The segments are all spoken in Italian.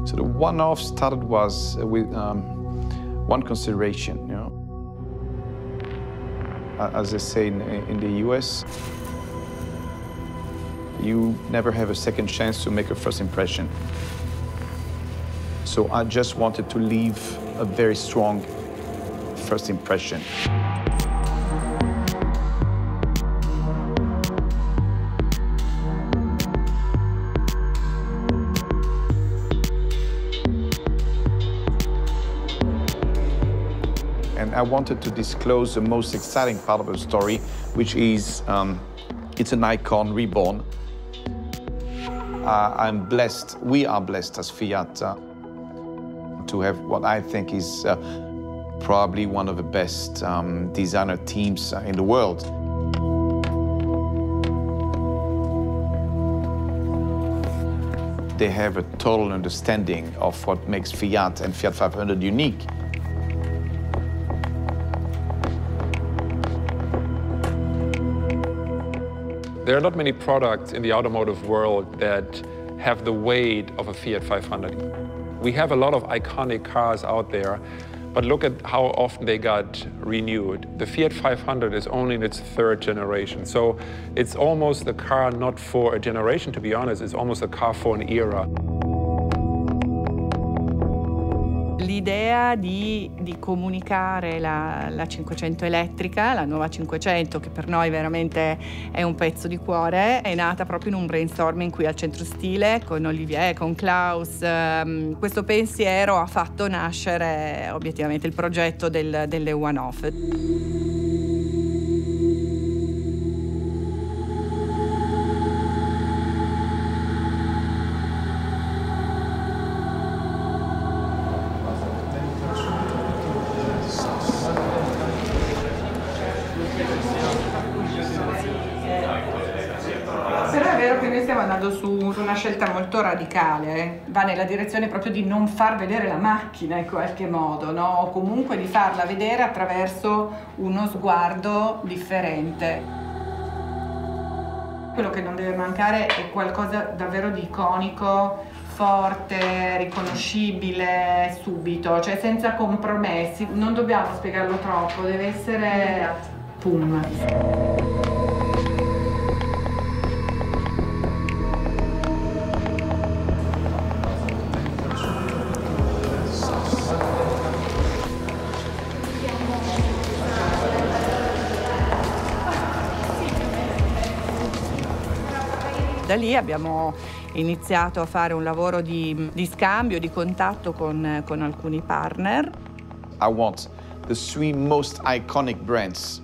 So the one-off started was with one consideration, you know. As they say in the US, you never have a second chance to make a first impression. So I just wanted to leave a very strong first impression. And I wanted to disclose the most exciting part of the story, which is it's an icon reborn. I'm blessed, we are blessed as Fiat to have what I think is probably one of the best designer teams in the world. They have a total understanding of what makes Fiat and Fiat 500 unique. There are not many products in the automotive world that have the weight of a Fiat 500. We have a lot of iconic cars out there, but look at how often they got renewed. The Fiat 500 is only in its third generation, so it's almost a car not for a generation, to be honest. It's almost a car for an era. L'idea di comunicare la 500 elettrica, la nuova 500, che per noi veramente è un pezzo di cuore, è nata proprio in un brainstorming qui al Centro Stile con Olivier, con Klaus. Questo pensiero ha fatto nascere obiettivamente il progetto delle one-off. Però è vero che noi stiamo andando su una scelta molto radicale, va nella direzione proprio di non far vedere la macchina in qualche modo, no? O comunque di farla vedere attraverso uno sguardo differente. Quello che non deve mancare è qualcosa davvero di iconico, forte, riconoscibile subito, cioè senza compromessi. Non dobbiamo spiegarlo troppo, deve essere pum. Da lì abbiamo iniziato a fare un lavoro di scambio, di contatto con alcuni partner. I want the three most iconic brands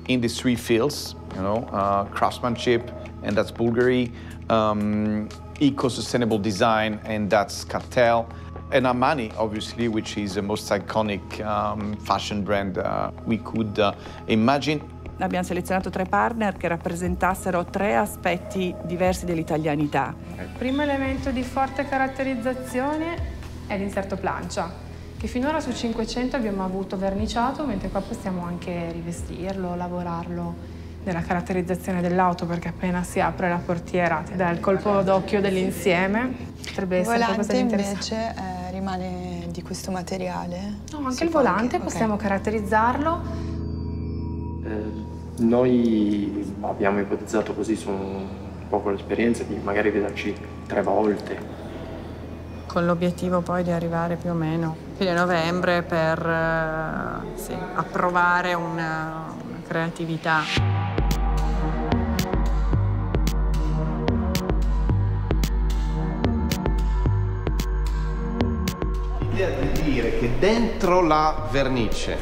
in the three fields, you know, craftsmanship, and that's Bulgari, eco-sustainable design, and that's Cartel, and Armani, obviously, which is the most iconic fashion brand we could imagine. Abbiamo selezionato 3 partner che rappresentassero 3 aspetti diversi dell'italianità. Il primo elemento di forte caratterizzazione è l'inserto plancia, che finora su 500 abbiamo avuto verniciato, mentre qua possiamo anche rivestirlo, lavorarlo nella caratterizzazione dell'auto, perché appena si apre la portiera ti dà il colpo d'occhio dell'insieme. Potrebbe essere qualcosa di interessante. Il volante invece rimane di questo materiale? No, anche il volante possiamo caratterizzarlo. Noi abbiamo ipotizzato così su un po' con l'esperienza di magari vederci 3 volte. Con l'obiettivo poi di arrivare più o meno fine novembre per approvare una creatività. L'idea di dire che dentro la vernice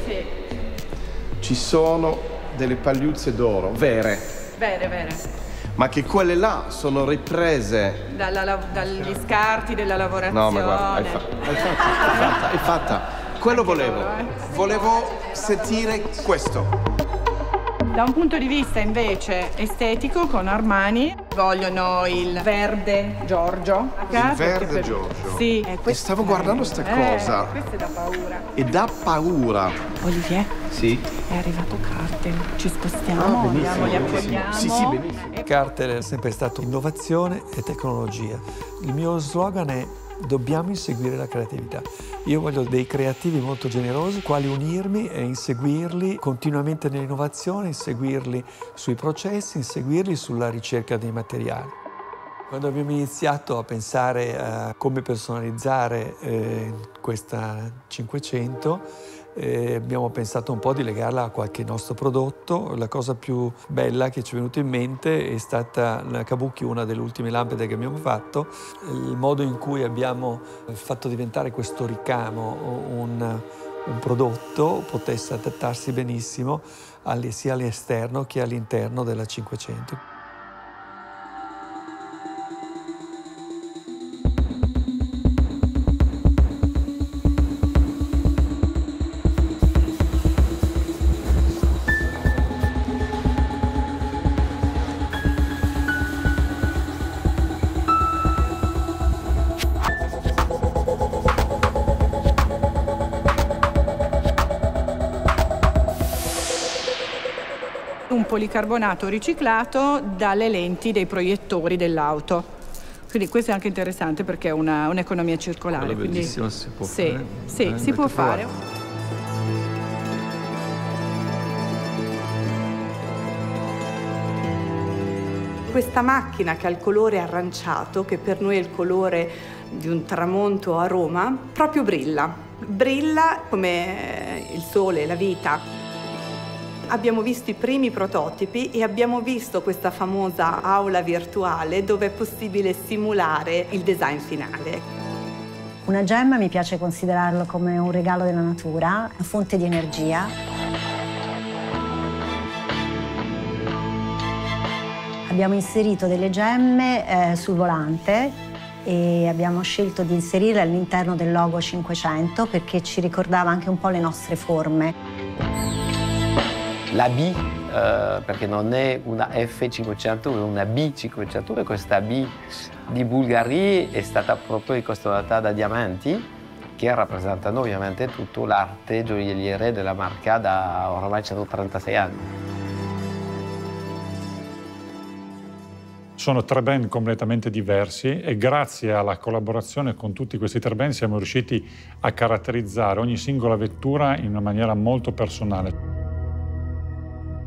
ci sono delle pagliuzze d'oro vere, ma che quelle là sono riprese dagli scarti della lavorazione. No, ma guarda, è fatta. Quello volevo sentire questo. Da un punto di vista invece estetico, con Armani vogliono il verde Giorgio. Il verde Giorgio? Sì. E stavo guardando sta cosa. Questo è da paura. E dà paura. Olivier? Sì? È arrivato Cartel. Ci spostiamo, andiamo, li accogliamo. Sì, benissimo. Cartel è sempre stato innovazione e tecnologia. Il mio slogan è Dobbiamo inseguire la creatività. Io voglio dei creativi molto generosi, quali unirmi e inseguirli continuamente nell'innovazione, inseguirli sui processi, inseguirli sulla ricerca dei materiali. Quando abbiamo iniziato a pensare a come personalizzare questa 500, abbiamo pensato un po' di legarla a qualche nostro prodotto. La cosa più bella che ci è venuta in mente è stata la Kabuki, una delle ultime lampade che abbiamo fatto. Il modo in cui abbiamo fatto diventare questo ricamo un prodotto potesse adattarsi benissimo sia all'esterno che all'interno della 500. Un policarbonato riciclato dalle lenti dei proiettori dell'auto. Quindi questo è anche interessante perché è un'economia circolare. Quello bellissimo, si può sì, fare. Sì, si può fare. Questa macchina che ha il colore aranciato, che per noi è il colore di un tramonto a Roma, proprio brilla. Brilla come il sole, la vita. Abbiamo visto i primi prototipi e abbiamo visto questa famosa aula virtuale dove è possibile simulare il design finale. Una gemma mi piace considerarlo come un regalo della natura, una fonte di energia. Abbiamo inserito delle gemme sul volante e abbiamo scelto di inserirle all'interno del logo 500 perché ci ricordava anche un po' le nostre forme. La B, perché non è una F500, ma una B500, e questa B di Bulgari è stata proprio costonata da diamanti, che rappresentano ovviamente tutta l'arte gioielliere della marca da ormai 136 anni. Sono tre brand completamente diversi e grazie alla collaborazione con tutti questi tre brand siamo riusciti a caratterizzare ogni singola vettura in una maniera molto personale.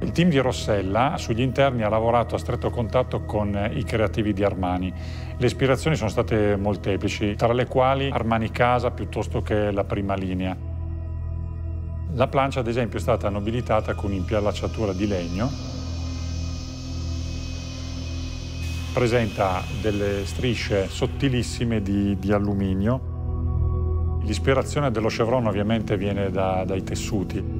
Il team di Rossella sugli interni ha lavorato a stretto contatto con i creativi di Armani. Le ispirazioni sono state molteplici, tra le quali Armani Casa piuttosto che la prima linea. La plancia, ad esempio, è stata nobilitata con un'impiallacciatura di legno. Presenta delle strisce sottilissime di alluminio. L'ispirazione dello chevron ovviamente viene dai tessuti.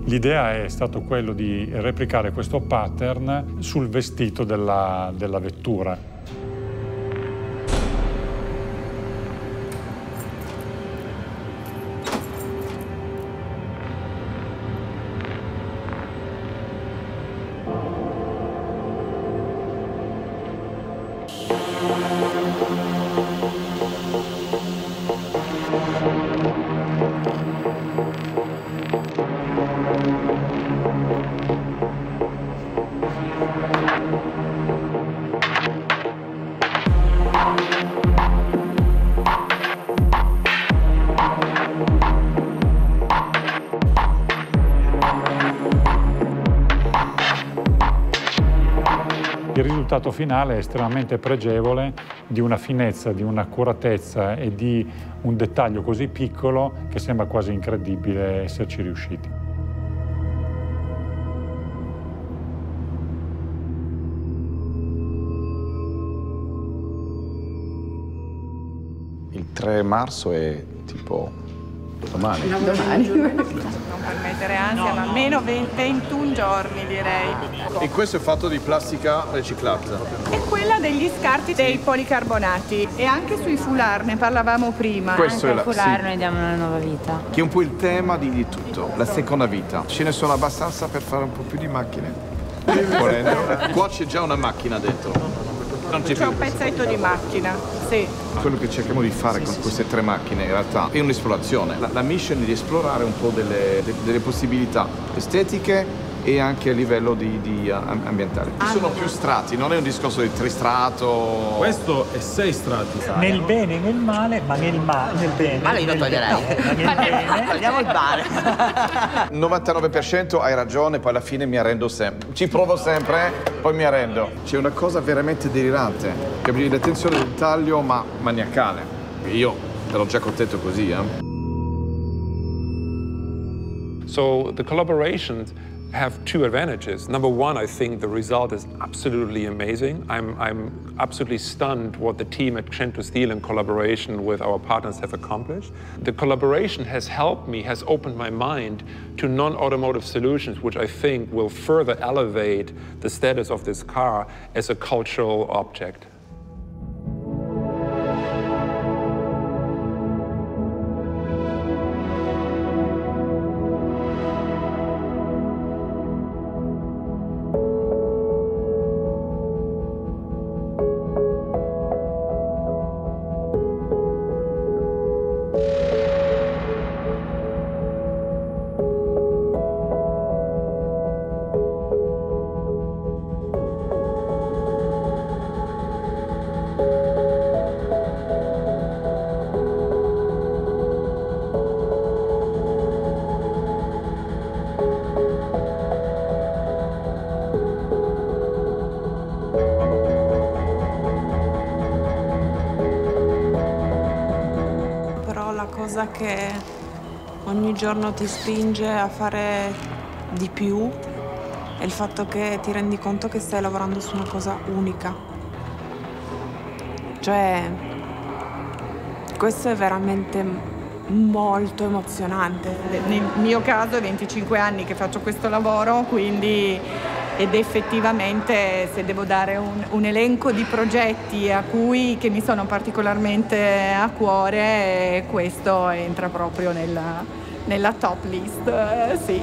L'idea è stato quello di replicare questo pattern sul vestito della vettura. Il risultato finale è estremamente pregevole, di una finezza, di un'accuratezza e di un dettaglio così piccolo che sembra quasi incredibile esserci riusciti. Il 3 marzo è tipo domani. Domani. Non per mettere ansia, ma almeno 21 giorni direi. E questo è fatto di plastica riciclata? È quella degli scarti dei policarbonati e anche sui foulard, ne parlavamo prima. Questo anche è al foulard noi diamo una nuova vita. Che è un po' il tema di tutto, la seconda vita. Ce ne sono abbastanza per fare un po' più di macchine? Qua c'è già una macchina dentro. C'è un pezzetto di macchina, sì. Quello che cerchiamo di fare con queste tre macchine in realtà è un'esplorazione. La mission è di esplorare un po' delle possibilità estetiche e anche a livello di ambientale. Ci sono più strati, non è un discorso di tristrato. Questo è 6 strati. Nel bene e nel male, ma nel bene. Male io lo toglierei. Togliamo il male. 99% hai ragione, poi alla fine mi arrendo sempre. Ci provo sempre, poi mi arrendo. C'è una cosa veramente delirante, capisci? L'attenzione al dettaglio, ma maniacale. Io ero già contento così, So the collaborations have two advantages. Number one, I think the result is absolutely amazing. I'm absolutely stunned what the team at Centrosteel in collaboration with our partners have accomplished. The collaboration has helped me, has opened my mind to non-automotive solutions, which I think will further elevate the status of this car as a cultural object. Che ogni giorno ti spinge a fare di più è il fatto che ti rendi conto che stai lavorando su una cosa unica. Cioè, questo è veramente molto emozionante. Nel mio caso è 25 anni che faccio questo lavoro, quindi ed effettivamente se devo dare un elenco di progetti che mi sono particolarmente a cuore, questo entra proprio nella top list, sì.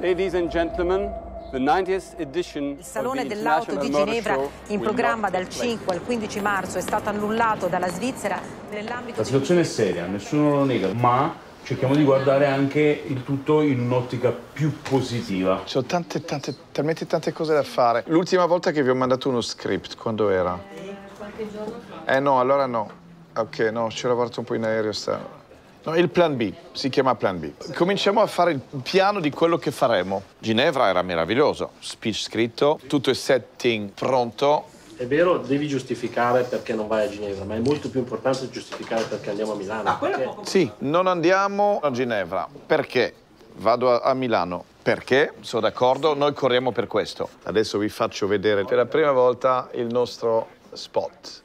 Ladies and gentlemen, the 90th edition Il Salone dell'Auto di Ginevra, in programma dal 5 al 15 marzo, è stato annullato dalla Svizzera nell'ambito. La situazione è seria, nessuno lo nega, ma cerchiamo di guardare anche il tutto in un'ottica più positiva. Ci sono talmente tante cose da fare. L'ultima volta che vi ho mandato uno script, quando era? Qualche giorno fa. No, allora no. Ok, no, ci ho lavorato un po' in aereo. No, il plan B, si chiama plan B. Cominciamo a fare il piano di quello che faremo. Ginevra era meraviglioso, speech scritto, tutto il setting pronto. È vero, devi giustificare perché non vai a Ginevra, ma è molto più importante giustificare perché andiamo a Milano. Sì, non andiamo a Ginevra. Perché? Vado a Milano. Perché? Sono d'accordo, noi corriamo per questo. Adesso vi faccio vedere per la prima volta il nostro spot.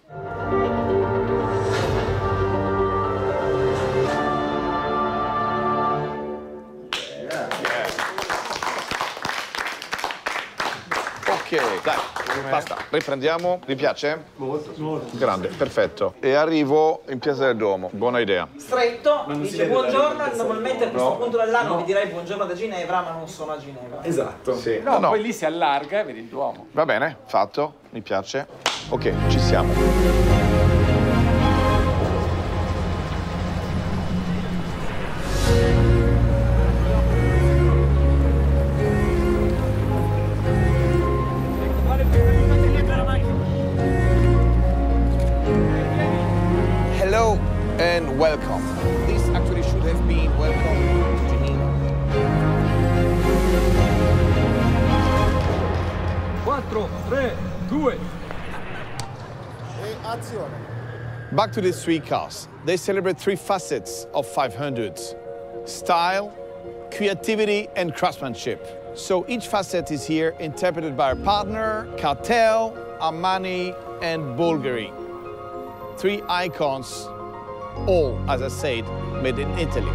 Ok, dai, basta, riprendiamo. Vi piace? Molto. Grande, perfetto. E arrivo in Piazza del Duomo, buona idea. Stretto, dice buongiorno, normalmente a questo punto dell'anno vi direi buongiorno da Ginevra, ma non sono a Ginevra. Esatto. Sì. No, poi lì si allarga e vedi il Duomo. Va bene, fatto, mi piace. Ok, ci siamo. Hello and welcome. This actually should have been welcome to Ginevra. 4, 3, 2. E azione. Back to these three cars. They celebrate three facets of 500s: style, creativity, and craftsmanship. So each facet is here interpreted by our partner, Cartel, Armani, and Bulgari. Three icons, all, as I said, made in Italy.